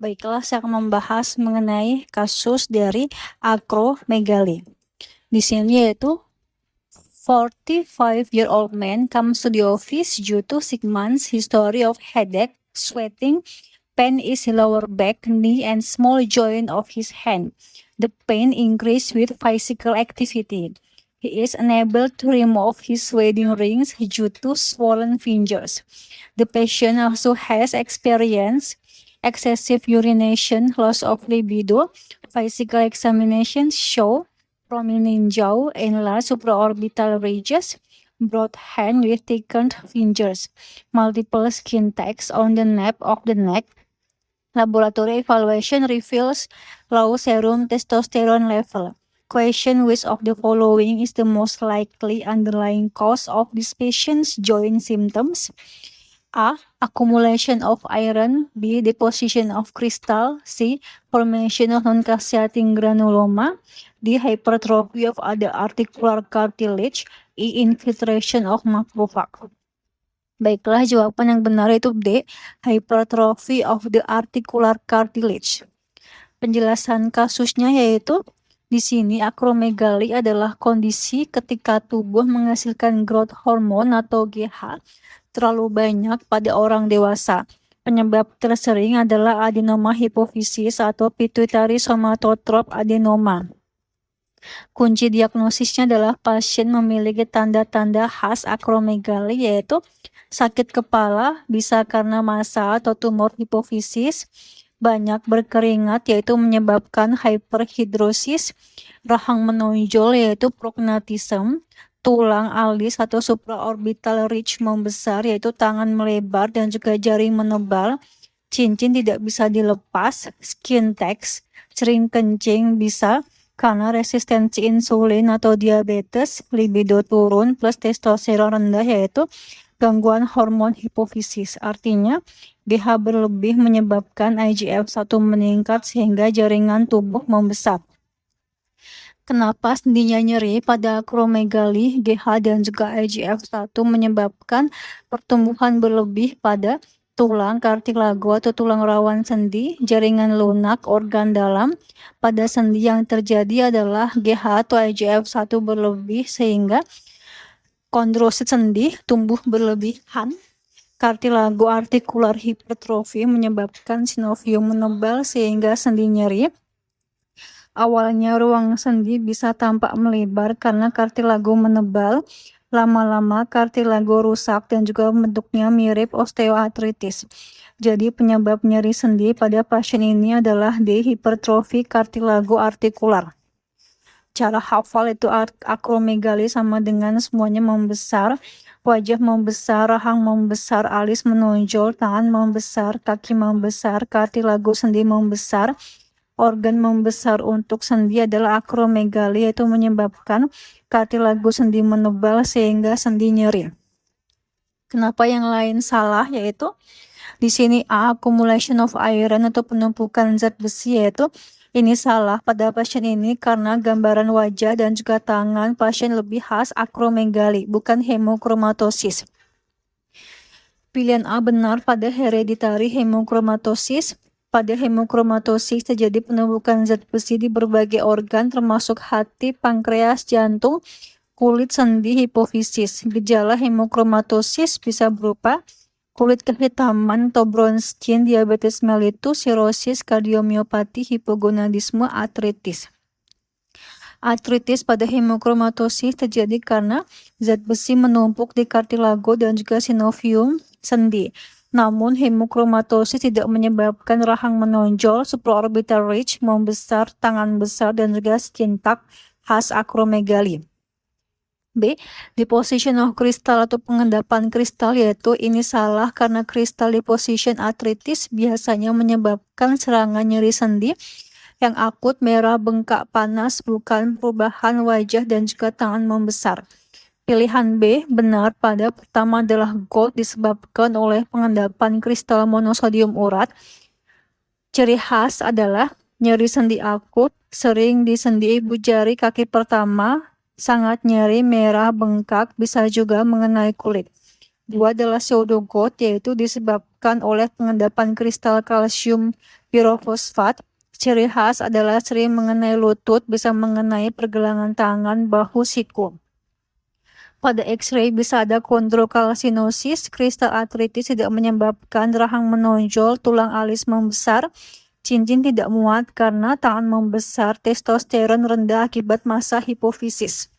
Baiklah, saya akan membahas mengenai kasus dari acromegaly. Di sini yaitu 45-year-old man comes to the office due to 6 months history of headache, sweating, pain in his lower back, knee, and small joint of his hand. The pain increased with physical activity. He is unable to remove his wedding rings due to swollen fingers. The patient also has experienced excessive urination, loss of libido. Physical examinations show prominent jaw and large supraorbital ridges, broad hand with thickened fingers, multiple skin tags on the nape of the neck. Laboratory evaluation reveals low serum testosterone level. Question: which of the following is the most likely underlying cause of this patient's joint symptoms? A. Accumulation of iron. B. Deposition of crystal. C. Formation of non-caseating granuloma. D. Hypertrophy of the articular cartilage. E. Infiltration of macrophage. Baiklah, jawaban yang benar itu D. Hypertrophy of the articular cartilage. Penjelasan kasusnya yaitu di sini acromegaly adalah kondisi ketika tubuh menghasilkan growth hormone atau GH terlalu banyak pada orang dewasa. Penyebab tersering adalah adenoma hipofisis atau pituitary somatotrope adenoma. Kunci diagnosisnya adalah pasien memiliki tanda-tanda khas acromegaly yaitu sakit kepala, bisa karena massa atau tumor hipofisis, banyak berkeringat yaitu menyebabkan hyperhidrosis, rahang menonjol yaitu prognatism, tulang alis atau supraorbital ridge membesar yaitu tangan melebar dan juga jari menebal, cincin tidak bisa dilepas, skin tags, sering kencing bisa karena resistensi insulin atau diabetes, libido turun plus testosteron rendah yaitu gangguan hormon hipofisis. Artinya GH berlebih menyebabkan IGF-1 meningkat sehingga jaringan tubuh membesar. Kenapa sendinya nyeri pada acromegaly, GH dan juga IGF-1 menyebabkan pertumbuhan berlebih pada tulang kartilago atau tulang rawan sendi, jaringan lunak, organ dalam. Pada sendi yang terjadi adalah GH atau IGF-1 berlebih sehingga kondrosit sendi tumbuh berlebihan. Kartilago artikular hipertrofi menyebabkan sinovium menebal sehingga sendi nyeri. Awalnya ruang sendi bisa tampak melebar karena kartilago menebal. Lama-lama kartilago rusak dan juga bentuknya mirip osteoartritis. Jadi penyebab nyeri sendi pada pasien ini adalah D. Hipertrofi kartilago artikular. Cara hafal itu acromegaly sama dengan semuanya membesar, wajah membesar, rahang membesar, alis menonjol, tangan membesar, kaki membesar, kartilago sendi membesar, organ membesar. Untuk sendi adalah acromegaly yaitu menyebabkan kartilago sendi menebal sehingga sendi nyeri. Kenapa yang lain salah? Yaitu di sini A. Accumulation of iron atau penumpukan zat besi yaitu ini salah pada pasien ini karena gambaran wajah dan juga tangan pasien lebih khas acromegaly, bukan hemochromatosis. Pilihan A benar pada hereditary hemochromatosis. Pada hemochromatosis terjadi penumpukan zat besi di berbagai organ termasuk hati, pankreas, jantung, kulit, sendi, hipofisis. Gejala hemochromatosis bisa berupa kulit kehitaman atau bronze skin, diabetes mellitus, sirosis, kardiomiopati, hipogonadisme, artritis. Artritis pada hemochromatosis terjadi karena zat besi menumpuk di kartilago dan juga sinovium sendi. Namun hemochromatosis tidak menyebabkan rahang menonjol, supraorbital ridge membesar, tangan besar dan juga skin tag khas acromegaly. B. Deposition of crystal atau pengendapan kristal yaitu ini salah karena crystal deposition arthritis biasanya menyebabkan serangan nyeri sendi yang akut, merah, bengkak, panas, bukan perubahan wajah dan juga tangan membesar. Pilihan B benar pada pertama adalah gout disebabkan oleh pengendapan kristal monosodium urat. Ciri khas adalah nyeri sendi akut, sering di sendi ibu jari kaki pertama, sangat nyeri, merah, bengkak, bisa juga mengenai kulit. Dua adalah pseudogout yaitu disebabkan disebabkan oleh pengendapan kristal kalsium pirofosfat. Ciri khas adalah sering mengenai lutut, bisa mengenai pergelangan tangan, bahu, siku. Pada X-ray bisa ada kondrokalsinosis. Kristal artritis tidak menyebabkan rahang menonjol, tulang alis membesar, cincin tidak muat karena tangan membesar, testosteron rendah akibat massa hipofisis.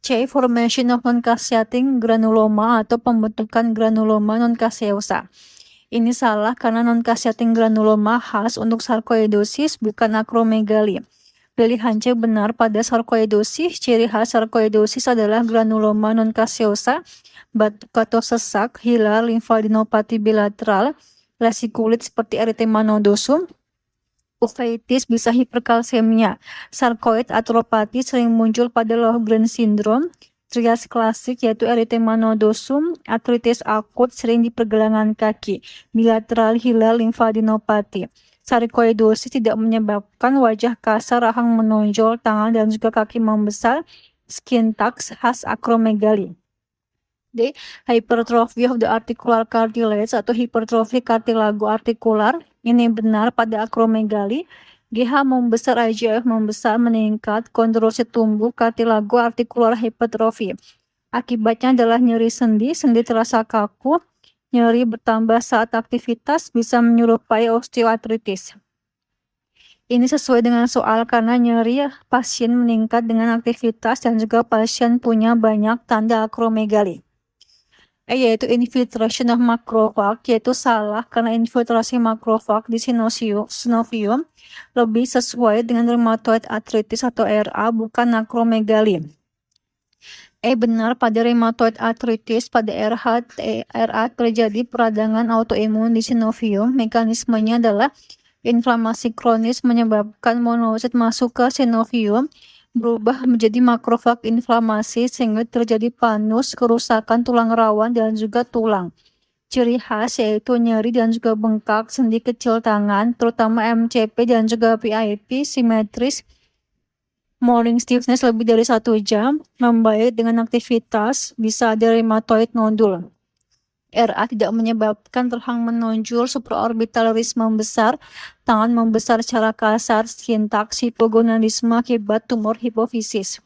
C. Formation of non-caseating granuloma atau pembentukan granuloma non-caseosa. Ini salah karena non-caseating granuloma khas untuk sarkoidosis, bukan akromegali. Pilihan C benar pada sarkoidosis. Ciri khas sarkoidosis adalah granuloma non-caseosa, batuk atau sesak, hilar, limfadenopati bilateral, lesi kulit seperti erythema nodosum, uveitis, bisa hiperkalsemia. Sarkoid atropati sering muncul pada Lohgren syndrome. Trias klasik yaitu erythema nodosum, artritis akut sering di pergelangan kaki, bilateral, hilar, limfadenopati. Sarkoidosis tidak menyebabkan wajah kasar, rahang menonjol, tangan dan juga kaki membesar, skin tucks khas akromegali. D. Hypertrophy of the articular cartilage atau hipertrofi kartilago artikular. Ini benar pada akromegali. GH membesar, IGF membesar, meningkat, kondrosit tumbuh, kartilago artikular hypertrophy. Akibatnya adalah nyeri sendi, sendi terasa kaku, nyeri bertambah saat aktivitas, bisa menyerupai osteoartritis. Ini sesuai dengan soal karena nyeri pasien meningkat dengan aktivitas dan juga pasien punya banyak tanda akromegali. Yaitu infiltration of macrophage, yaitu salah karena infiltrasi makrofag di synovium lebih sesuai dengan rheumatoid arthritis atau RA, bukan akromegali. Benar pada rheumatoid arthritis. Pada RA terjadi peradangan autoimun di synovium. Mekanismenya adalah inflamasi kronis menyebabkan monosit masuk ke synovium, berubah menjadi makrofag inflamasi sehingga terjadi panus, kerusakan tulang rawan dan juga tulang. Ciri khas yaitu nyeri dan juga bengkak sendi kecil tangan, terutama MCP dan juga PIP, simetris, morning stiffness lebih dari 1 jam, membaik dengan aktivitas, bisa ada rheumatoid nodul. RA tidak menyebabkan rahang menonjol, supraorbital wrist membesar, tangan membesar secara kasar, skin tucks, hipogonadisme akibat tumor hipofisis.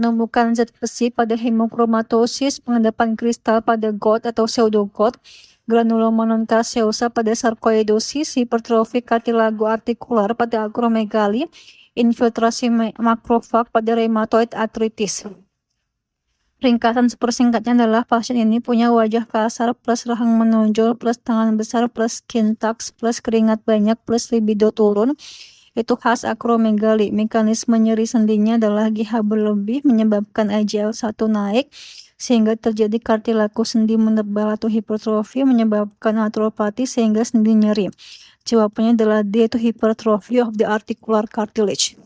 Menemukan zat besi pada hemochromatosis, pengendapan kristal pada gout atau pseudogout, granuloma non-caseosa pada sarkoidosis, hipertrofi kartilago artikular pada akromegali, infiltrasi makrofag pada rheumatoid arthritis. Ringkasan super singkatnya adalah pasien ini punya wajah kasar plus rahang menonjol plus tangan besar plus skin tucks plus keringat banyak plus libido turun. Itu khas akromegali. Mekanisme nyeri sendinya adalah GH berlebih menyebabkan IGF-1 naik sehingga terjadi kartilago sendi menebal atau hipertrofi menyebabkan atropati sehingga sendi nyeri. Jawabannya adalah D, itu hypertrophy of the articular cartilage.